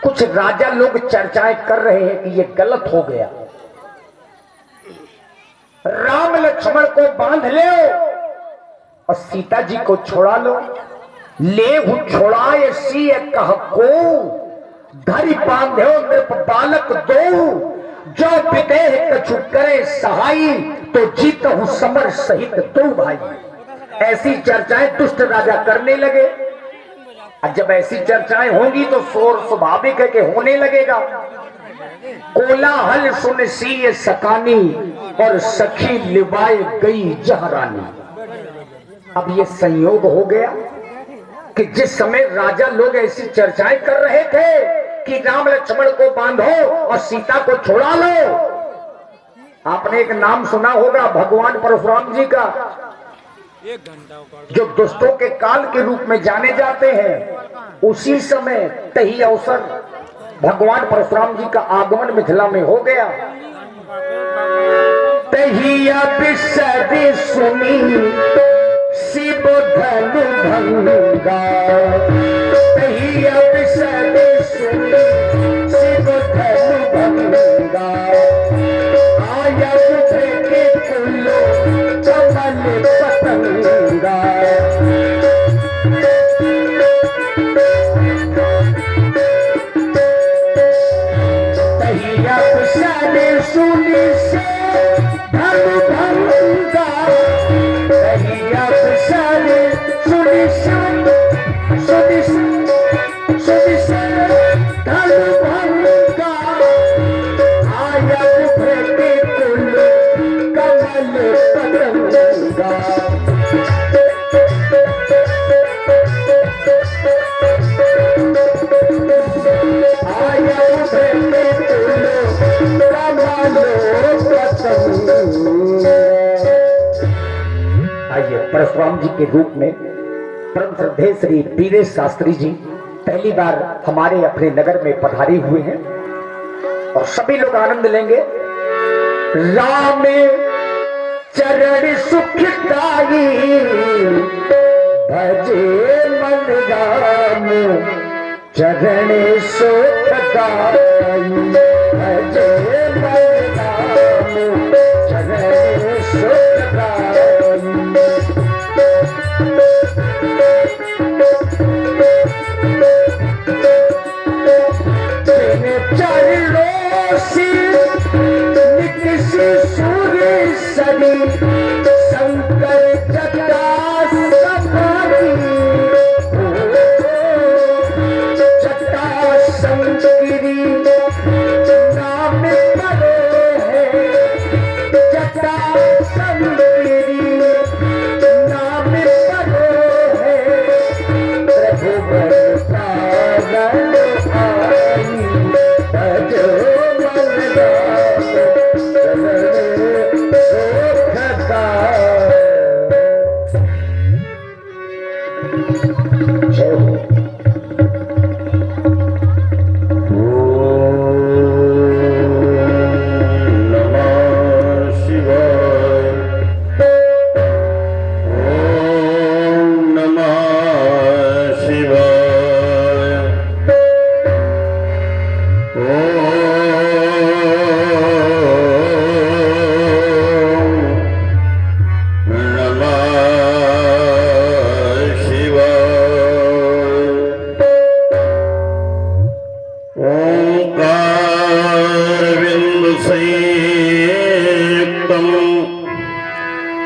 कुछ राजा लोग चर्चाएं कर रहे हैं कि ये गलत हो गया, राम लक्ष्मण को बांध ले और सीता जी को छोड़ा लो। ले छोड़ाए सी कह को धरी बांधे नृप बालक दो, जो विदेह कछु करे सहाई, तो जीत हूं समर सहित दो भाई। ऐसी चर्चाएं दुष्ट राजा करने लगे। और जब ऐसी चर्चाएं होंगी तो शोर स्वाभाविक है कि होने लगेगा। कोलाहल सुन सी सकानी और सखी लिवाए गई जहरानी। अब ये संयोग हो गया कि जिस समय राजा लोग ऐसी चर्चाएं कर रहे थे कि राम लक्ष्मण को बांधो और सीता को छोड़ा लो। आपने एक नाम सुना होगा भगवान परशुराम जी का, जो दुष्टों के काल के रूप में जाने जाते हैं। उसी समय तही अवसर भगवान परशुराम जी का आगमन मिथिला में हो गया। तहिया बिसरी सुनी शिव धनु भंगा, तहिया बिसरी सुनी शिव धनु भंगा, आया मुझे के कुलो कमल पतंगा। तहिया बिसरी सुनी से धनु भंगा, तहिया बिसरी सुनी सुनी सुनी से धनु भंगा, आया मुझे के कुलो कमल पतंगा। आइए परशुराम जी के रूप में परम श्रद्धेय श्री वीरेश शास्त्री जी पहली बार हमारे अपने नगर में पधारे हुए हैं और सभी लोग आनंद लेंगे। राम चरण सुखदाई भजे मन राम, चरण सुखदाई भजे मन राम, चरण सुखदाई। चरणों से निकसी सूर्य सनी, शंकर जटा सफारी, जटा संगिरी नाम पड़े हैं, जटा संगिरी नाम पड़े हैं। प्रभु बरसावन आई भजो मन राम, चरण सुखदाई। जय हो।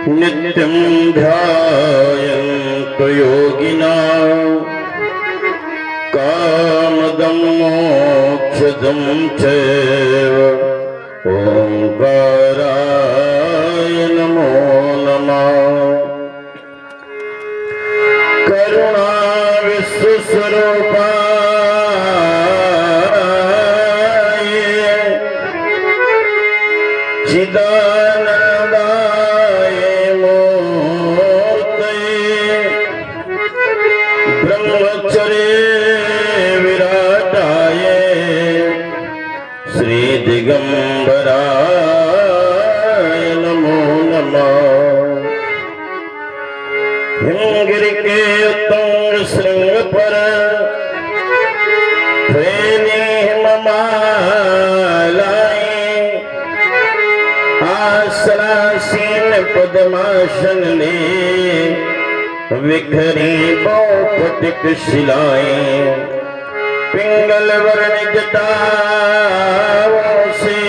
नित्यं ध्यायन्तो योगिनः कामदं मोक्षदं चैव। ओंकाराय नमो नमः। करुणा विश्वस्वरूपाय चिदानन्दाय मूर्तये ब्रह्मचर्य विराटाय श्री दिगंबराय नमो नमः। हिमगिरि के उत्तुंग श्रृंग पर फेनी मालाएं आसनासीन पद्मासन ने विखरी बहुपटिक शिलाएं पिंगल वर्ण जटाओं से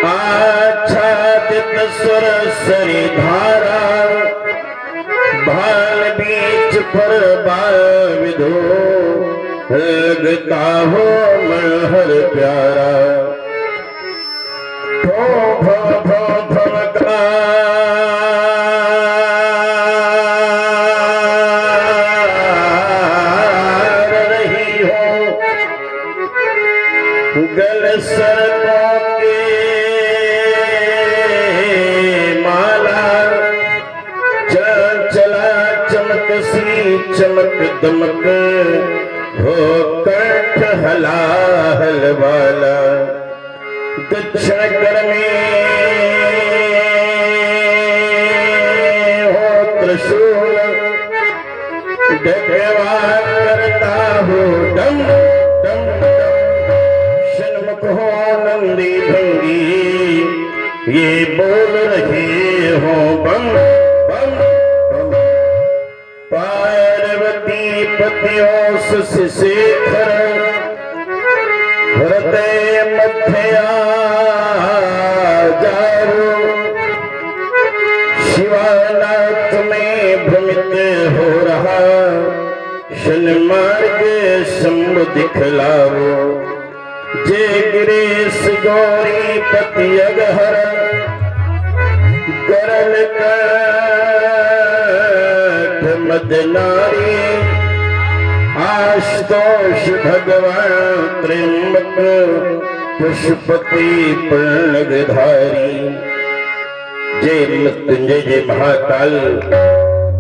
आच्छादित सुरसरी धारा भाल बीच पर बाल विधो लगता हो मनहर प्यारा भो भो भो भमका रही हो गल सरकों के माला चला चमक सी चमक दमक हो कंठ हलाहल वाला दक्षिण कर में हो त्रिशूल डगवा करता हो डम डम डम षण्मुख हो नंदी भंगी ये बोल रहे हो बम बम बम पार्वती पतियों शेखर हृदय मध्या जारो शिवानाथ में भ्रमित हो रहा शन मार्ग शंभ दिखलाओ जय गिरीश गौरी पति अगहर गरल काठ मदनारी आशुतोष भगवान त्र्यंबक पशुपति प्रणगधारी जय मृत्युंजय जय महाकाल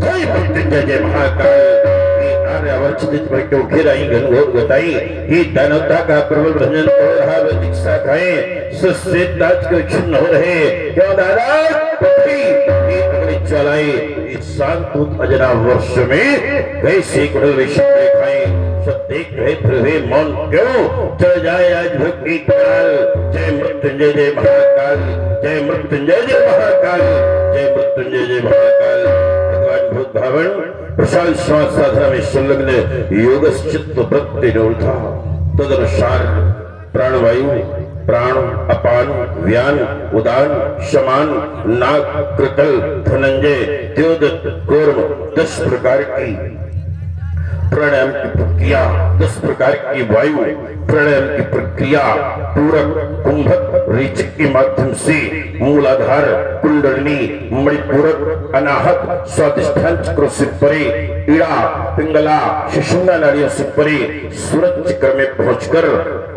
जय मृत्युंजय जय महाकाल घेराई घनघोर गताई ही दानवता का प्रबल भजन हो रहा वह दीक्षा खाए सस्ते ताज को छिन्न हो रहे क्यों दादा चलाए इस शांत अजना वर्ष में कैसे कुड़ल विषय खाए सब देख रहे फिर वे मौन क्यों चल जाए आज भक्ति काल जय मृत्युंजय जय महाकाल जय मृत्युंजय जय महाकाल जय मृत्युंजय जय महाकाल भगवान भूत भावन प्रशांत श्वास साधना में संलग्न योगश्चित्त वृत्ति था तदनुसार प्राणवायु प्राण अपान व्यान उदान शमान नाग कृतल धनंजय द्योदत कूर्म 10 प्रकार की प्राणायाम की प्रक्रिया 10 प्रकार की वायु प्राणायाम की प्रक्रिया पूरक कुंभक रेचक के माध्यम से मूलाधार कुंडलिनी मणिपूरक अनाहत स्वादिष्ठान चक्रों से परे ईड़ा पिंगला सुषुम्ना नाड़ियों से परे सूरज चक्र में पहुंचकर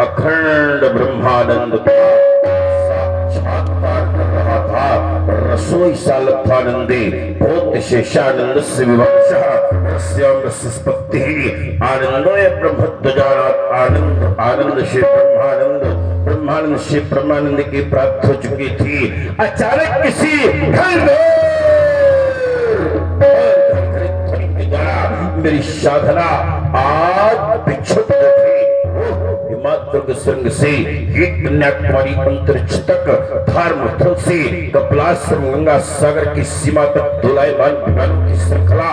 अखंड ब्रह्मानंद का साक्षात्कार कर रहा था रसोई सालथानंदे बहुत शेषानंद से विवक्षः रस्याम रसस्पत्ति आनंदोय ब्रह्मध्वजानात् आनंद आनंद से ब्रह्मानंद ब्रह्मानंद से ब्रह्मानंद की प्राप्त हो चुकी थी अचानक किसी मेरी साधना आज विक्षुब्ध थी हिमाद्र संग से ये कन्याकुमारी अंतरिक्ष तक धर्मस्थल से कपिलाश्रम गंगा सागर की सीमा तक दोलायमान विमानों की श्रृंखला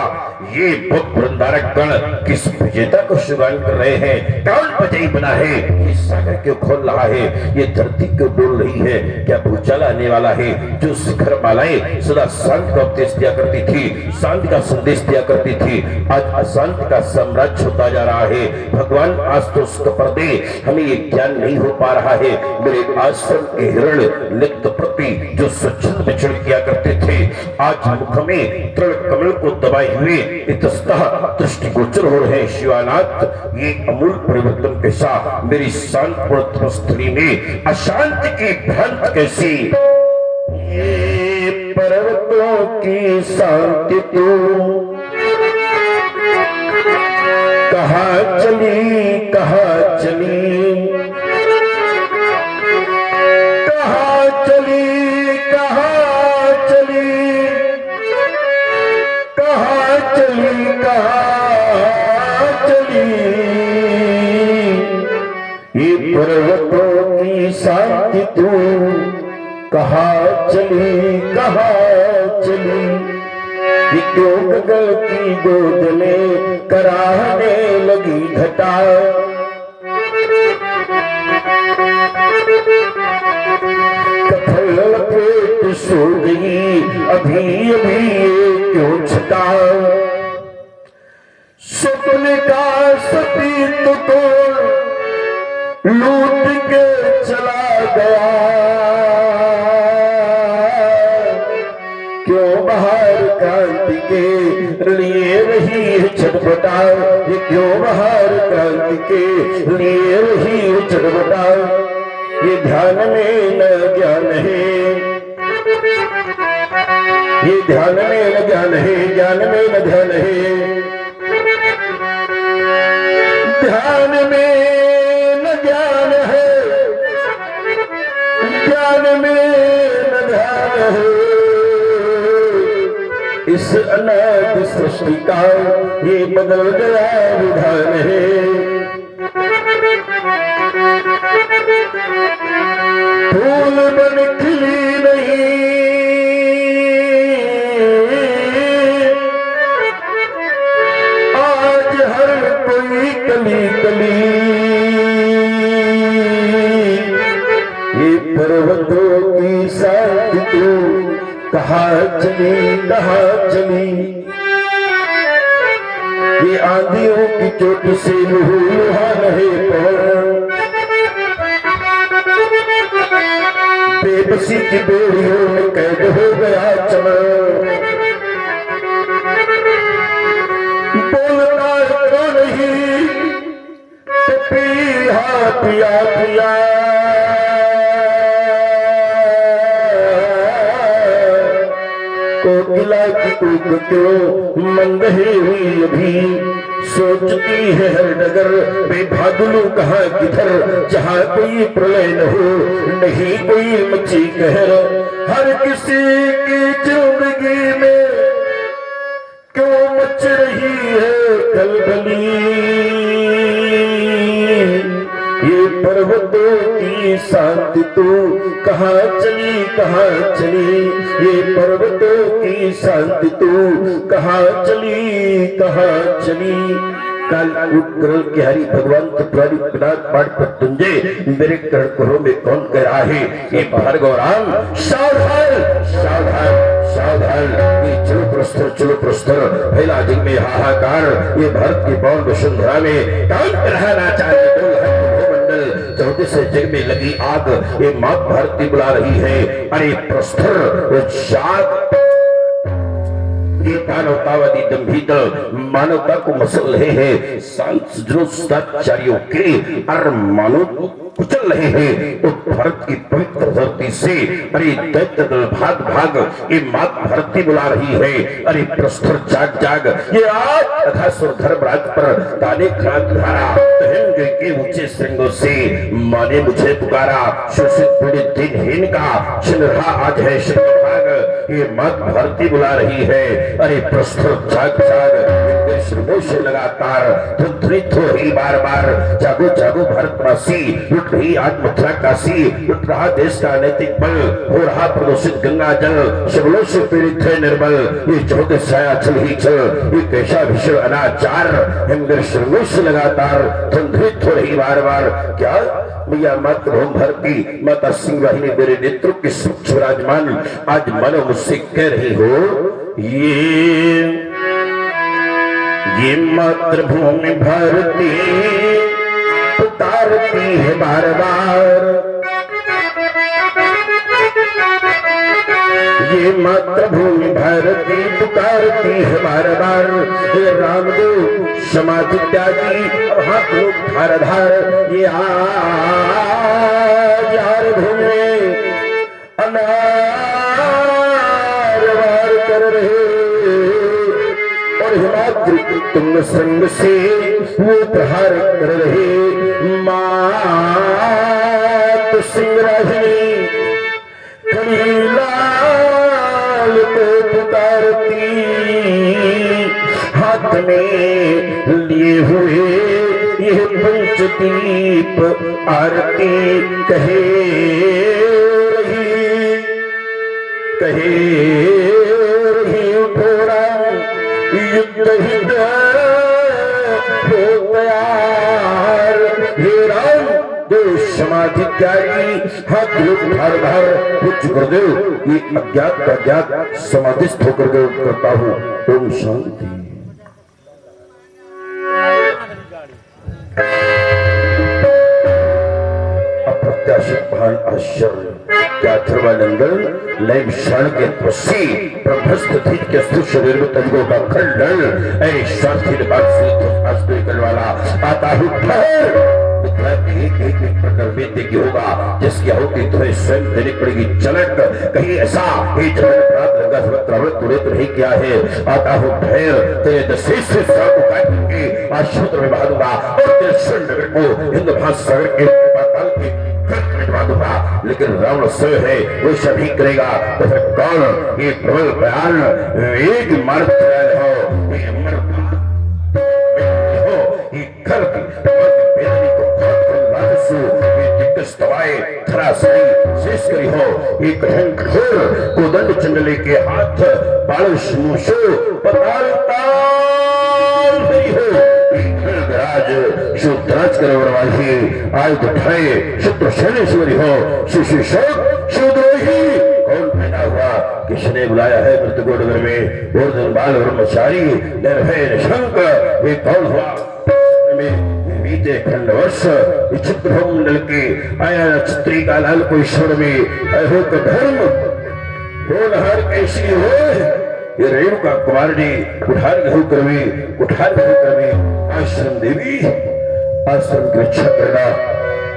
ये बुद्ध वृंदारक गण किस विजेता को शुभान कर रहे हैं कौन बजाई बना है ये सागर क्यों खोल रहा है ये धरती क्यों डोल रही है क्या भूचाल आने वाला है जो शिखर मालाएं सदा शांति का उपदेश दिया करती थी शांति का संदेश दिया करती थी आज अशांति का साम्राज्य होता जा रहा है भगवान आज तो उसका पर्दे हमें ये ज्ञान नहीं हो पा रहा है मेरे आश्रम के हिरण नित्य प्रति जो स्वच्छंद विचरण किया करते थे आज मुख में तृण कमल को दबाए हुए इतस्तः दृष्टिगोचर हो रहे शिवानाथ ये अमूल परिवर्तन के साथ मेरी शांत स्थली में अशांति की भ्रांत कैसी ये पर्वतों की शांति तू कहाँ चली कहाँ चली कहाँ चली कहाँ चली कहाँ चली कहाँ चली ये पर्वतों की शांति तू कहाँ चली कहाँ चली, ये क्यों गगन की गोद में कराहने लगी घटा। कफल लपेट सो गई अभी अभी ये क्यों छटा, स्वप्न का सतीत को लूट के चला गया, क्यों बाहर क्रांति के लिए रही है छटपटा, ये क्यों बाहर क्रांति के लिए रही है छटपटा। ये ध्यान में न ज्ञान है, ये ध्यान में न ज्ञान है, ज्ञान में न ध्यान है, ध्यान में न ज्ञान है, ज्ञान में न ध्यान है। इस अनाथ सृष्टि का ये बदल गया विधान है। फूल बन खिली नहीं आज हर कोई कली कली, ये पर्वतों की शांति तू कहाँ चली कहाँ चली, ये आंधियों की चोट से लुहान है पवन, बेबसी की बेड़ियों में कैद हो गया चमन। बोलना तो नहीं तो पिया पिया पिया, कोकिला की कूक क्यों मंद है हुई अभी, सोचती है हर डगर बेभागलू कहाँ किधर, जहाँ कोई प्रलय न हो नहीं कोई मची कहर। हर किसी की जिंदगी में क्यों मच रही है खलबली, ये पर्वतों की शांति तू कहाँ चली कहाँ चली, ये पर्वतों की शांति तू कहाँ चली कहाँ चली। काल कूट के हरि भगवान त्रिपुरारी पिनाक पाठ पर तुंजे मेरे कर्ण करो में कौन कह रहा है, ये भार्गव राम सावधान सावधान सावधान। ये चलो प्रस्तर फैला जग में हाहाकार, ये भारत की पवन वसुंधरा में कौन रहना चाहते बोल है चौथे से जग में लगी आग, ये माँ भारती बुला रही है। अरे प्रस्तर जाग, ये मानवतावादी दंभित मानवता को मसल रहे हैं, सांस्कृतिकाचार्यों के और मानव कुचल रहे हैं। तो भारत की पवित्र धरती से अरे दैत्य दल भाग भाग ये माँ धरती बुला रही है। अरे प्रस्तर जाग जाग, ये आज अघासुर धर्मराज पर ताने क्रांत धारा, तहंग के ऊंचे श्रृंगों से माने मुझे पुकारा, शोषित पीड़ित दिनहीन का छिन रहा आज है शर्मभाग, ये माँ धरती बुला रही है। अरे प्रस्तर जाग जाग से लगातार ध्वनित हो रही बार बार, जागो जागो भारतवासी, लुट रही आज मथुरा काशी, लुट रहा देश का नैतिक बल, हो रहा प्रदूषित गंगा जल, शबलों से पीड़ित है निर्बल, ये चौथे छाया चल ही चल, ये कैसा भीषण अनाचार, हिमगर श्रृंगों से लगातार ध्वनित हो रही बार बार। क्या मैया मातृभूमि भारती माता सिंह वाहिनी मेरे नेत्रों के सूक्ष्म विराजमान आज मानो मुझसे कह रही हो, ये मातृभूमि भारती पुकारती है बार बार, ये मातृभूमि भारती पुकारती है बार बार। ये रामदेव समाधि त्यागी हाथ धार धार, ये यार भूमि अनार वार कर रहे, और हिमाद्री तुम संग से वो प्रहार कर रहे। मात सिंहराजनी कलीलाल को पुकारती, हाथ में लिए हुए ये पंच दीप आरती कहे रही थोड़ा युद्ध हो तैयार। हे राम दो समाधि त्यागी हाथ भर भर कुछ कर दो। ये अज्ञात का ज्ञात समाधिस्थ होकर करता हूँ। ओम शांति। अप्रत्याशित भान आश्चर्य क्या अथर्वानंदन नए विषाण के त्वसी ब्रह्मस्थ धीर के स्थूल शरीर में तजगो का खंडन ऐ स्वार्थी बात से करने वाला आता हूँ एक प्रकार वेद्य की होगा जिसकी होगी तुम्हें स्वयं देनी पड़ेगी चलक। कहीं ऐसा ही तुरंत नहीं किया है। आता हूँ भैर तेरे दशेष से आशुद्र में बहा दूंगा और तेरे स्वर्ण को हिंदू महासागर के पाताल के मिटवा दूंगा। लेकिन रावण स्वयं है वो सभी करेगा तो फिर कौन? ये प्रबल बयान एक मार्ग हो ये अमर हो ये कर शेष करी हो एक घोर कोदंड चंडले के हाथ बाल मूसो पताल ताल नहीं हो राज शुद्राज करवाही आयुध उठाए शत्रु शैलेश्वरी हो शिशु शूद्रोही कौन पैदा हुआ? किसने बुलाया है मृतकोडगर में गोर्धन बाल ब्रह्मचारी निर्भय निशंक ये कौन हुआ? बीते खंड वर्ष चित्र मंडल के आया चित्री का लाल को ईश्वर में अहोक धर्म होनहार कैसी हो ये रेणुका कुमारी कुठार गहु करवे आश्रम देवी आश्रम की रक्षा करना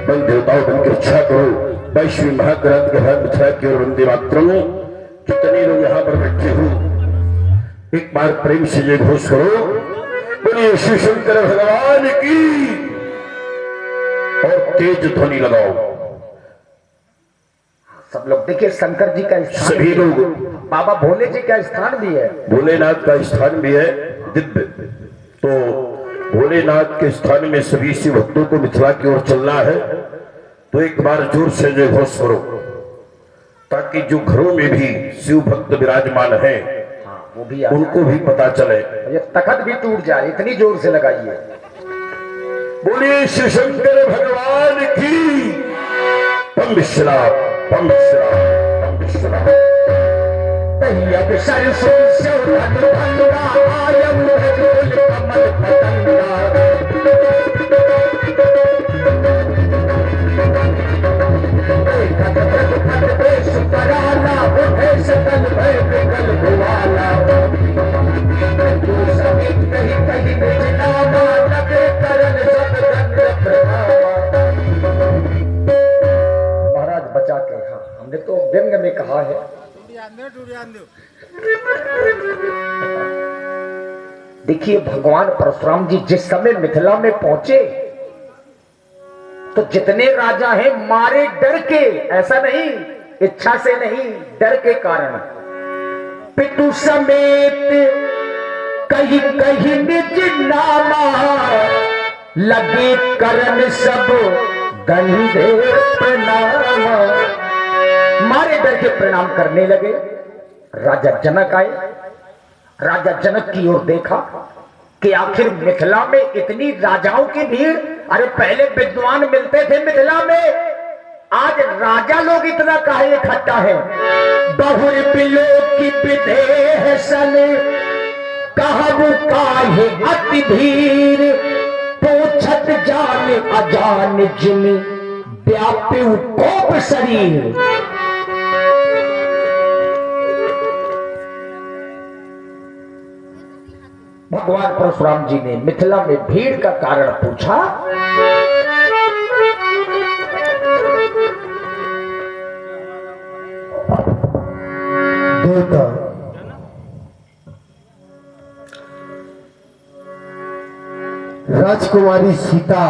बल देवताओं बन की रक्षा करो। वैश्वी महाक्रांति के बाद मिथिला की ओर वंदे मातरम। जितने लोग यहाँ पर बैठे हो एक बार प्रेम से जय घोष करो बोलिए शिव शंकर भगवान की और तेज ध्वनि लगाओ। सब लोग देखिए शंकर जी का स्थान सभी लोग बाबा भोले जी का स्थान भी है भोलेनाथ का स्थान भी है दिव्य। तो भोलेनाथ के स्थान में सभी शिव भक्तों को मिथिला की ओर चलना है तो एक बार जोर से जय घोष करो ताकि जो घरों में भी शिव भक्त विराजमान है वो भी उनको भी पता चले। ये तखत भी टूट जाए इतनी जोर से लगाइए। बोलिए शिव शंकर भगवान की। पम विश्राम पम विश्राम पम विश्राम। सरसों से आयम कमल पतंगा सकल भय विकल भुवाला महाराज बचा के। हाँ हमने तो व्यंग में कहा है। देखिए भगवान परशुराम जी जिस समय मिथिला में पहुंचे तो जितने राजा हैं मारे डर के, ऐसा नहीं इच्छा से नहीं डर के कारण पितु समेत कहीं कहीं निज नामा लगे करन सब गंधे प्रणाम। मारे डर के प्रणाम करने लगे। राजा जनक आए। राजा जनक की ओर देखा कि आखिर मिथिला में इतनी राजाओं की भीड़। अरे पहले विद्वान मिलते थे मिथिला में, आज राजा लोग इतना काहे इकट्ठा है। बहुर बिलो की विदेह सन कहबू काहे अति भीड़ पूछत जान अजान जिन व्यापी कोप शरीर। भगवान परशुराम जी ने मिथिला में भीड़ का कारण पूछा। देवता राजकुमारी सीता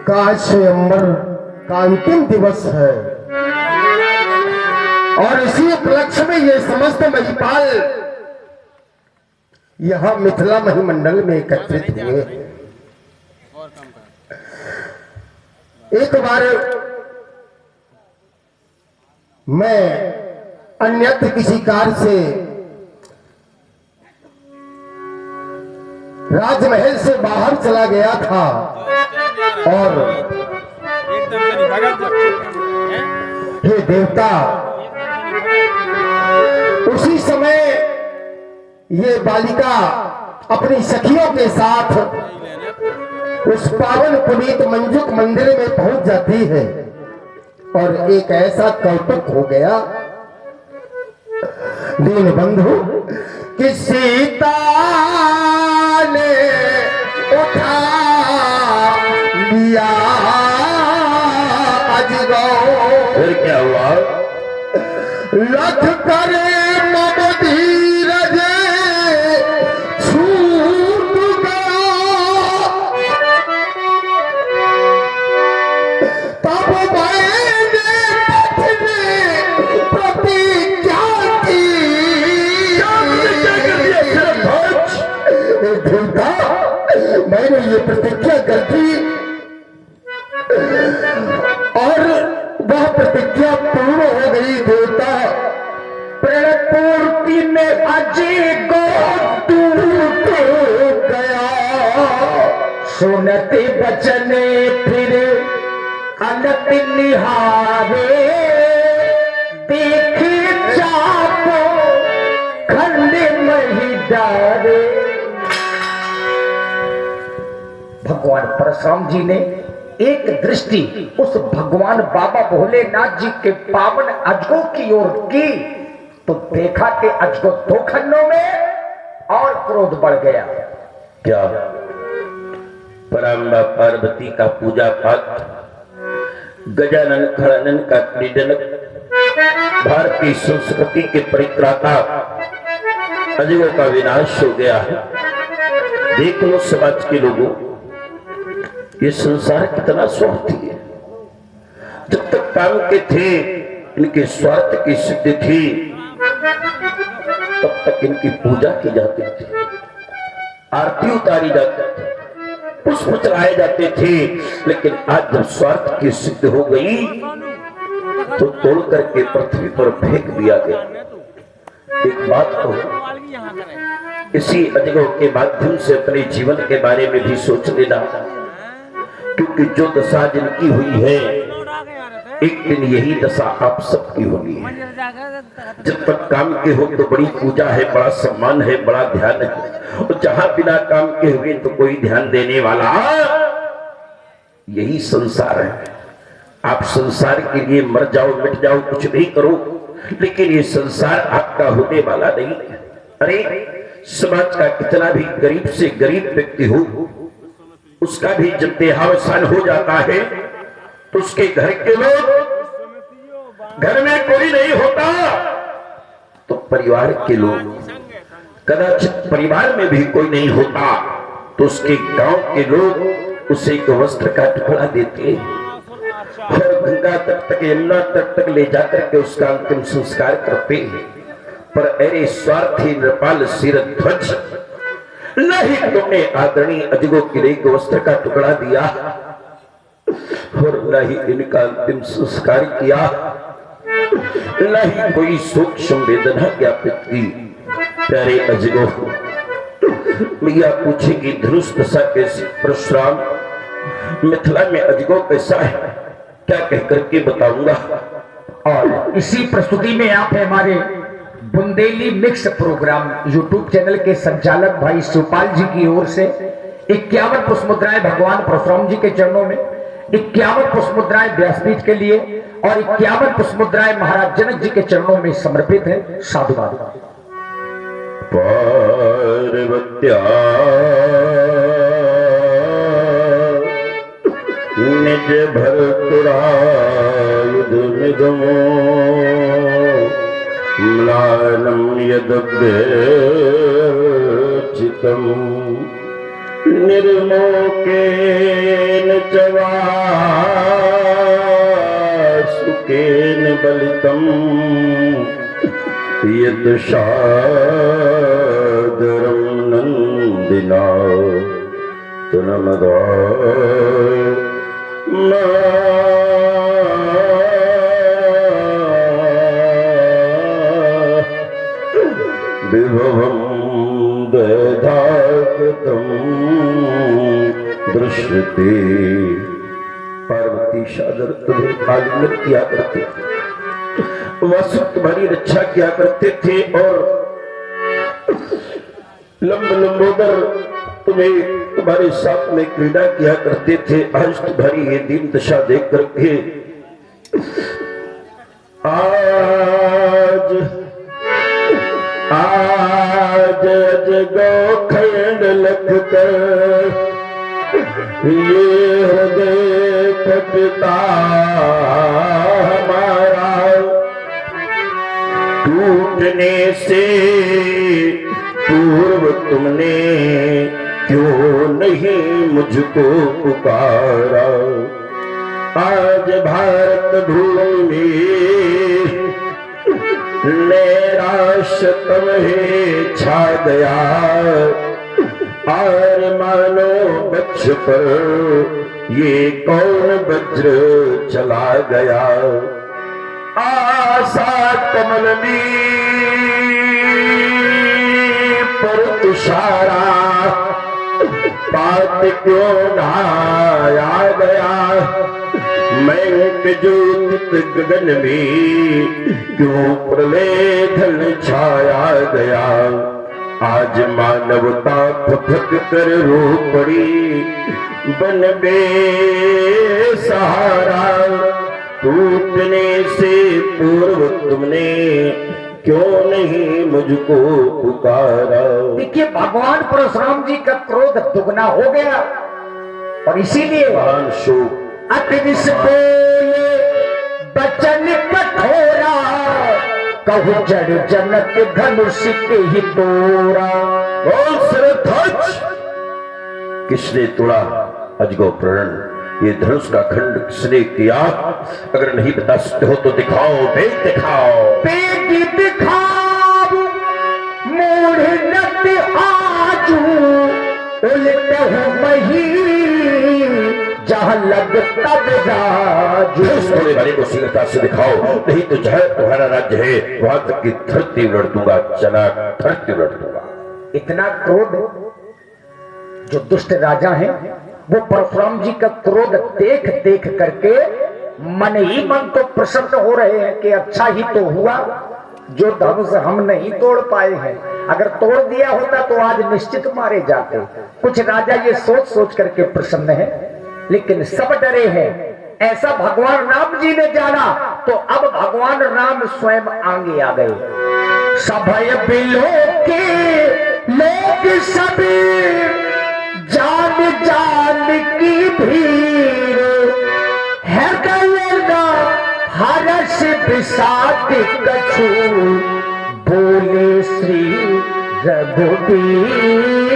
का स्वयंवर का अंतिम दिवस है और इसी उपलक्ष्य में ये समस्त महिपाल यहाँ मिथिला महिमंडल में एकत्रित हुए। एक बार मैं अन्यत्र किसी कार्य से राजमहल से बाहर चला गया था और हे देवता, उसी समय ये बालिका अपनी सखियों के साथ उस पावन पुनीत मंजुक मंदिर में पहुंच जाती है और एक ऐसा कौतुक हो गया दीन बंधु कि सीता ने उठा लिया अजगर। फिर क्या हुआ? लख करे मम धीरज छूट गया, तब मैंने प्रतिज्ञा की। देवता, मैंने ये प्रतिज्ञा कर दी और वह प्रतिज्ञा पूर्ण हो गई। देवता, पूर्ति में अजय को टूट गया, सुनते बचने फिर अलग निहारे, देखे चापो खंड मही डारे। भगवान परशुराम जी ने एक दृष्टि उस भगवान बाबा भोलेनाथ जी के पावन अजगो की ओर की तो देखा कि अजगो दो खंडों में और क्रोध बढ़ गया। क्या? पराम्बा पार्वती का पूजा पाठ, गजानन खड़ानन का क्रीडन, भारतीय संस्कृति के परित्राता अजगों का विनाश हो गया है। देख लो समाज के लोगों, ये संसार कितना स्वार्थी है। जब तक काम के थे इनके स्वार्थ की सिद्धि थी, तब तक इनकी पूजा की जाती थी, आरती उतारी जाती थी, पुष्प चढ़ाए जाते थे। लेकिन आज जब स्वार्थ की सिद्धि हो गई तो तोड़ करके पृथ्वी पर फेंक दिया गया। एक बात को इसी अजगों के माध्यम से अपने जीवन के बारे में भी सोच लेना, क्योंकि जो दशा जिनकी हुई है एक दिन यही दशा आप सबकी होगी। जब तक काम के हो तो बड़ी पूजा है, बड़ा सम्मान है, बड़ा ध्यान है, और जहां बिना काम के हुए तो कोई ध्यान देने वाला, यही संसार है। आप संसार के लिए मर जाओ, मिट जाओ, कुछ भी करो, लेकिन ये संसार आपका होने वाला नहीं। अरे समाज का कितना भी गरीब से गरीब व्यक्ति हो, उसका भी जब देहावसान हो जाता है तो उसके घर के लोग, घर में कोई नहीं होता तो परिवार के लोग, कदाचित परिवार में भी कोई नहीं होता तो उसके गांव के लोग उसे एक वस्त्र का टुकड़ा देते और गंगा तट तक, यमुना तट तक ले जाकर के उसका अंतिम संस्कार करते। पर अरे स्वार्थी नृपाल शिरध्वज, नहीं तुमने आदरणीय अजगों के लिए एक वस्त्र का टुकड़ा दिया और न ही इनका अंतिम संस्कार किया, न ही कोई शोक संवेदना ज्ञापित की। प्यारे अजगों, मैया पूछेगी धनुष दशा कैसी, परशुराम मिथिला में अजगों कैसा है, क्या कहकर के बताऊंगा। और इसी प्रस्तुति में आप हमारे Bundeli mix program YouTube channel के संचालक भाई सुपाल जी की ओर से 51 पुष्प मुद्राएं भगवान परशुराम जी के चरणों में, 51 पुष्प मुद्राएं व्यासपीठ के लिए और 51 पुष्प मुद्राएं महाराज जनक जी के चरणों में समर्पित है। साधुवाद। पार्वत्या निज भरतुरायुध निगमो म्लानम यदभ्यर्चितम् निर्मोकेन च वा सुकेन बलितम् यत् सादरं न वंदना तनमदा विभवं दधाकृतं दृश्यते। पार्वती सागर तुम्हें आलिंगन किया करते थे, वसु तुम्हारी रक्षा किया करते थे और लंबोदर तुम्हें तुम्हारे साथ में क्रीड़ा किया करते थे। आज तुम्हारी ये दीन दशा देख करके आज गौखंड लख कर ये हृदय पिता हमारा टूटने से पूर्व तुमने क्यों नहीं मुझको पुकारा। आज भारत भूमि नैराश्यतम है छा गया और मानो वृक्ष पर ये कौन वज्र चला गया। आशा कमलनी पर तुषारा बात क्यों ढाया गया। मैं ज्योतित गगन में क्यों प्रलय धन छाया गया। आज मानवता फटक कर रो पड़ी बन बेसहारा। टूटने से पूर्व तुमने क्यों नहीं मुझको पुकारा। देखिए भगवान परशुराम जी का क्रोध दुगना हो गया और इसीलिए अति विष बोले बचन कठोरा कहु जड़ जनक धनुष के ही तोड़ा। किसने तोड़ा अजगो प्रण, ये धनुष का खंड किसने किया। अगर नहीं बता सकते हो तो दिखाओ, बेट दिखाओ, बेटी दिखाओ मूढ़ नट आजू उलटहु मही जहां लगता राजू। होने वाले को शीघ्रता से दिखाओ, नहीं तो जहाँ तुम्हारा राज्य है वहां तक की धरती उलट दूंगा, चला धरती उलट दूंगा। इतना क्रोध जो दुष्ट राजा हैं वो परशुराम जी का क्रोध देख देख करके मन ही मन तो प्रसन्न हो रहे हैं कि अच्छा ही तो हुआ जो धनुष हम नहीं तोड़ पाए हैं। अगर तोड़ दिया होता तो आज निश्चित मारे जाते। कुछ राजा ये सोच सोच करके प्रसन्न है, लेकिन सब डरे हैं। ऐसा भगवान राम जी ने जाना तो अब भगवान राम स्वयं आगे आ गए। सभय बिलो के लोग सभी जान जान की भीड़ है गलना हर्ष विषाद कछु बोले श्री रघुबीर।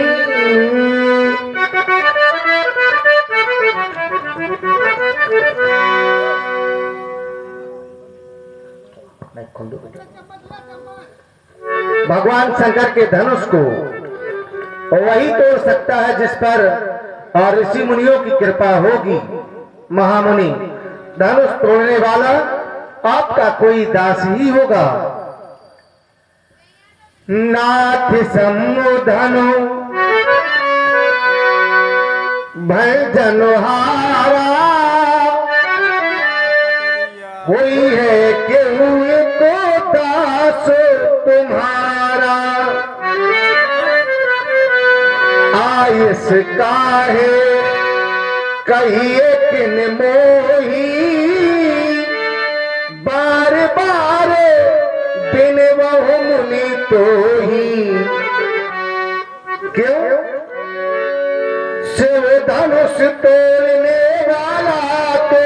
भगवान शंकर के धनुष को वही तोड़ सकता है जिस पर और ऋषि मुनियों की कृपा होगी। महामुनि, धनुष तोड़ने वाला आपका कोई दास ही होगा। नाथ समुधनु भय जनहारा हुई है केहू को दास तुम्हारा। आयस काहे कहिए किन मोही बार बार बिन बहु मुनि तो ही। क्यों शिव धनुष तोड़ने वाला तो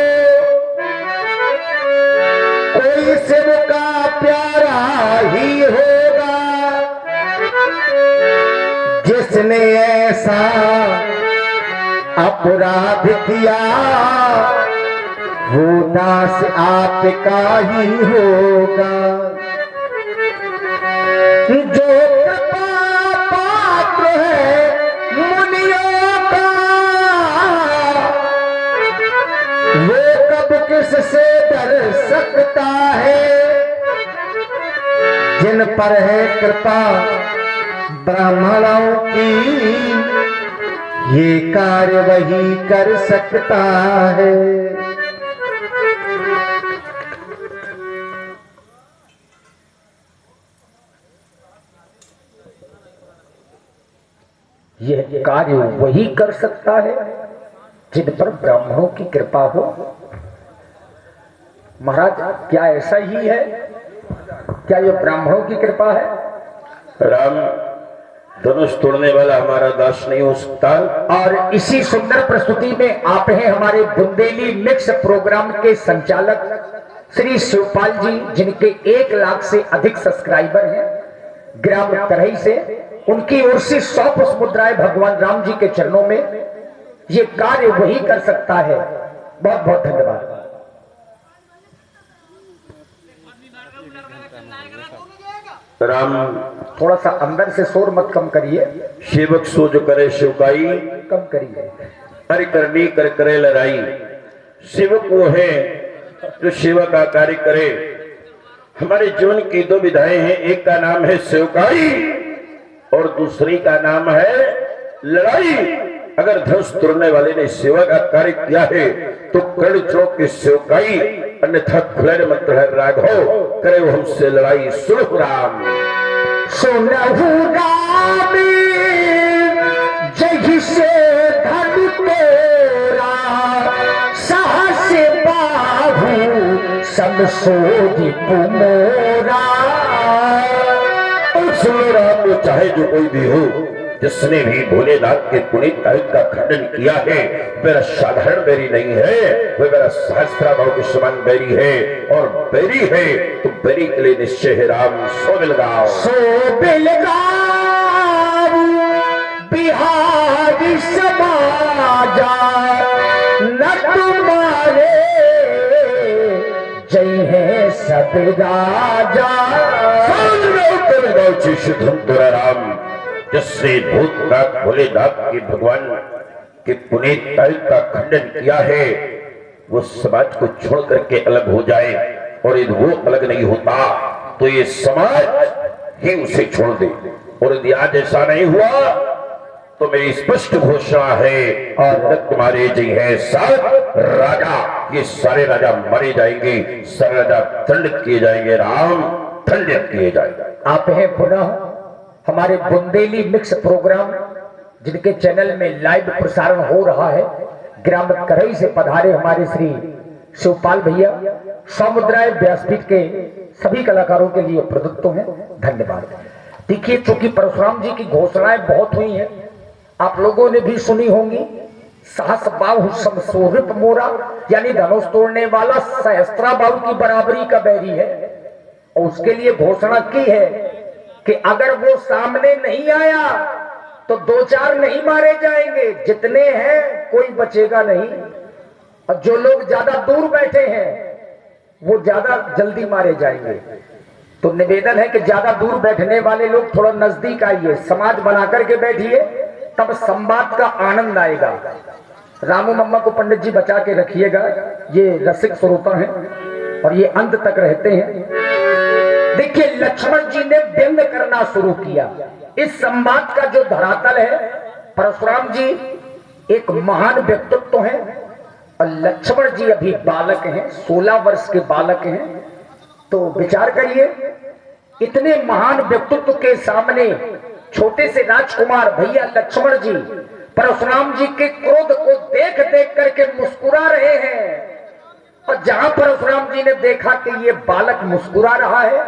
कोई शिव का प्यारा ही होगा। जिसने ऐसा अपराध किया वो दास आपका ही होगा। जो कृपा पात्र है उससे डर सकता है, जिन पर है कृपा ब्राह्मणों की, ये कार्य वही कर सकता है। यह कार्य वही कर सकता है जिन पर ब्राह्मणों की कृपा हो। महाराज, क्या ऐसा ही है? क्या यह ब्राह्मणों की कृपा है? राम, धनुष तोड़ने वाला हमारा दास नहीं हो सकता। और इसी सुंदर प्रस्तुति में आप हैं हमारे बुंदेली मिक्स प्रोग्राम के संचालक श्री शिवपाल जी, जिनके 1 लाख से अधिक सब्सक्राइबर हैं ग्राम करही से। उनकी ओर से 100 पुष्प मुद्राएं भगवान राम जी के चरणों में। ये कार्य वही कर सकता है। बहुत बहुत धन्यवाद। राम, थोड़ा सा अंदर से शोर मत कम करिए, सेवक सो जो करे शिवकाई, कम करिए। हरि करनी कर करे लड़ाई। सेवक वो है जो सेवा का कार्य करे। हमारे जीवन की 2 विधाएं हैं, एक का नाम है सेवकाई और दूसरी का नाम है लड़ाई। अगर धनुष तोड़ने वाले ने सेवा का कार्य किया है तो कर्ण चौक की सेवकाई, अन्यथा खुले मंत्र है राघव, करे वो हमसे लड़ाई। सुनो राम, सुनहु राम जय से धन तेरा, साहस बाहु समसोदी पुमोरा। सुनो राम, वो चाहे जो कोई भी हो, जिसने भी भोलेनाथ के पुनीत कायिक का खंडन किया है, मेरा साधारण बैरी नहीं है, वह मेरा सहस्त्राभाव के समान बैरी है। और बैरी है तो बैरी के लिए निश्चय है राम। सो बिलगाओ, सो बिलगाओ बिहारी समाजा, न तुम्हारे जय है सब राजा। राम, जिससे भूतनाथ भोलेनाथ के भगवान के पुनीत कायिक का खंडन किया है, वो समाज को छोड़ करके अलग हो जाए। और यदि वो अलग नहीं होता तो ये समाज ही उसे छोड़ दे। और यदि आज ऐसा नहीं हुआ तो मेरी स्पष्ट घोषणा है, और तुम्हारे जी है 7 राजा, ये सारे राजा मारे जाएंगे, सारे राजा दंडित किए जाएंगे राम, दंडित किए जाएंगे। आप हैं पुनः हमारे बुंदेली मिक्स प्रोग्राम, जिनके चैनल में लाइव प्रसारण हो रहा है। ग्राम करही से पधारे हमारे श्री शिवपाल भैया 100 मुद्राएं व्यासपीठ के सभी कलाकारों के लिए प्रदत्त हैं। धन्यवाद। देखिए, चूंकि परशुराम जी की घोषणाएं बहुत हुई हैं, आप लोगों ने भी सुनी होंगी। सहस बाहु समसोहित मोरा, यानी धनुष तोड़ने वाला सहस्त्रा बाहु की बराबरी का बैरी है। और उसके लिए घोषणा की है कि अगर वो सामने नहीं आया तो 2-4 नहीं मारे जाएंगे, जितने हैं कोई बचेगा नहीं। और जो लोग ज्यादा दूर बैठे हैं वो ज्यादा जल्दी मारे जाएंगे। तो निवेदन है कि ज्यादा दूर बैठने वाले लोग थोड़ा नजदीक आइए, समाज बना करके बैठिए, तब संवाद का आनंद आएगा। रामू मम्मा को पंडित जी बचा के रखिएगा, ये रसिक स्वरूपा हैं और ये अंत तक रहते हैं। देखिए, लक्ष्मण जी ने व्यंग करना शुरू किया। इस संवाद का जो धरातल है, परशुराम जी एक महान व्यक्तित्व हैं और लक्ष्मण जी अभी बालक हैं, 16 वर्ष के बालक हैं। तो विचार करिए, इतने महान व्यक्तित्व के सामने छोटे से राजकुमार भैया लक्ष्मण जी परशुराम जी के क्रोध को देख देख करके मुस्कुरा रहे हैं। और जहां परशुराम जी ने देखा कि ये बालक मुस्कुरा रहा है,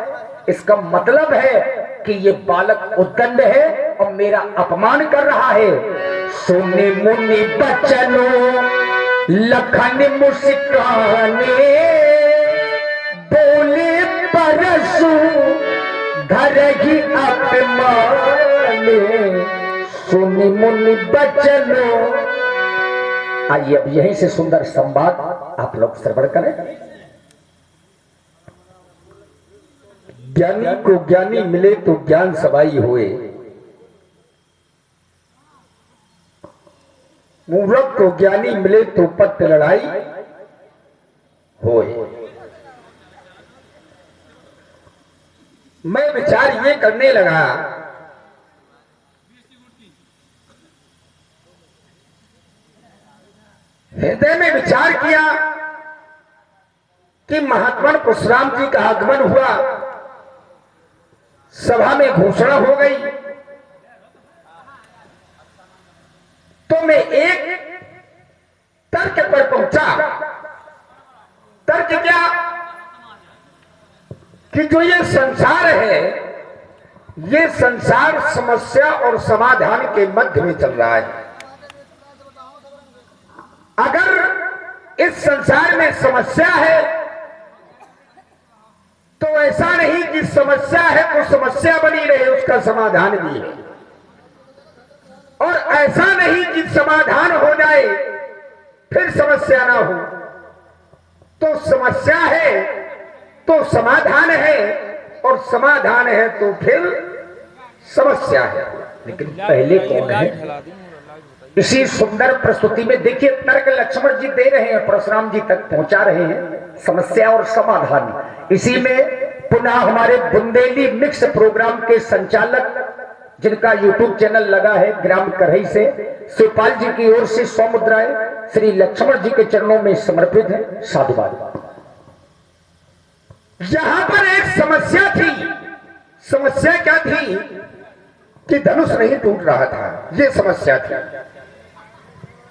इसका मतलब है कि ये बालक उद्दंड है और मेरा अपमान कर रहा है। सुनि मुनि बचनों लखन मुस्काने, बोले परशु धर ही अपमाने। सुनि मुनि बचनों। आइए अब यहीं से सुंदर संवाद आप लोग श्रवण करें। ज्ञानी को ज्ञानी मिले तो ज्ञान सवाई होए, मूर्ख को ज्ञानी मिले तो पत्त लड़ाई होए। मैं विचार ये करने लगा, हृदय में विचार किया कि महात्मा परशुराम जी का आगमन हुआ, सभा में घोषणा हो गई, तो मैं एक तर्क पर पहुंचा। तर्क क्या कि जो ये संसार है, ये संसार समस्या और समाधान के मध्य में चल रहा है। अगर इस संसार में समस्या है तो ऐसा नहीं कि समस्या है तो समस्या बनी रहे, उसका समाधान भी है, और ऐसा नहीं कि समाधान हो जाए फिर समस्या ना हो। तो समस्या है तो समाधान है, और समाधान है तो फिर समस्या है। लेकिन पहले कौन है? इसी सुंदर प्रस्तुति में देखिए, तर्क लक्ष्मण जी दे रहे हैं, परशुराम जी तक पहुंचा रहे हैं समस्या और समाधान। इसी में पुनः हमारे बुंदेली मिक्स प्रोग्राम के संचालक, जिनका यूट्यूब चैनल लगा है ग्राम करही से, शिवपाल जी की ओर से 100 मुद्राएं श्री लक्ष्मण जी के चरणों में समर्पित है। साधुवाद। यहां पर एक समस्या थी। समस्या क्या थी? कि धनुष नहीं टूट रहा था, यह समस्या थी।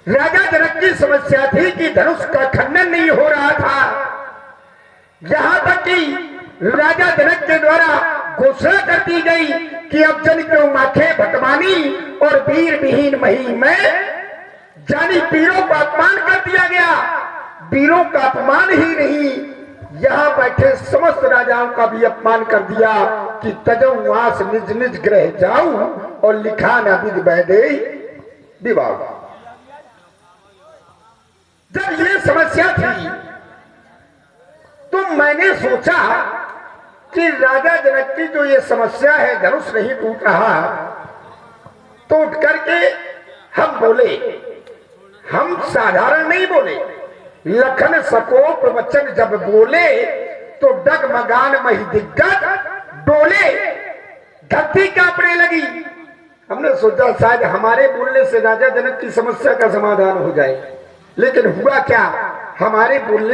राजा जनक की समस्या थी कि धनुष का खंडन नहीं हो रहा था। यहां तक कि राजा जनक के द्वारा घोषणा कर दी गई कि अब जन क्यों माथे भटवानी और वीर विहीन मही में जानी वीरों का अपमान कर दिया गया। वीरों का अपमान ही नहीं, यहां बैठे समस्त राजाओं का भी अपमान कर दिया कि तजऊ वास निज निज ग्रह जाऊं और लिखा न विधि वैदे विवाह। जब ये समस्या थी तो मैंने सोचा कि राजा जनक की जो ये समस्या है, धनुष नहीं टूट रहा, तो उठ करके हम बोले। हम साधारण नहीं बोले, लखन सकोप वचन जब बोले तो डगमगान मही दिग्गज डोले, धरती कांपने लगी। हमने सोचा शायद हमारे बोलने से राजा जनक की समस्या का समाधान हो जाए, लेकिन हुआ क्या? हमारे बोलने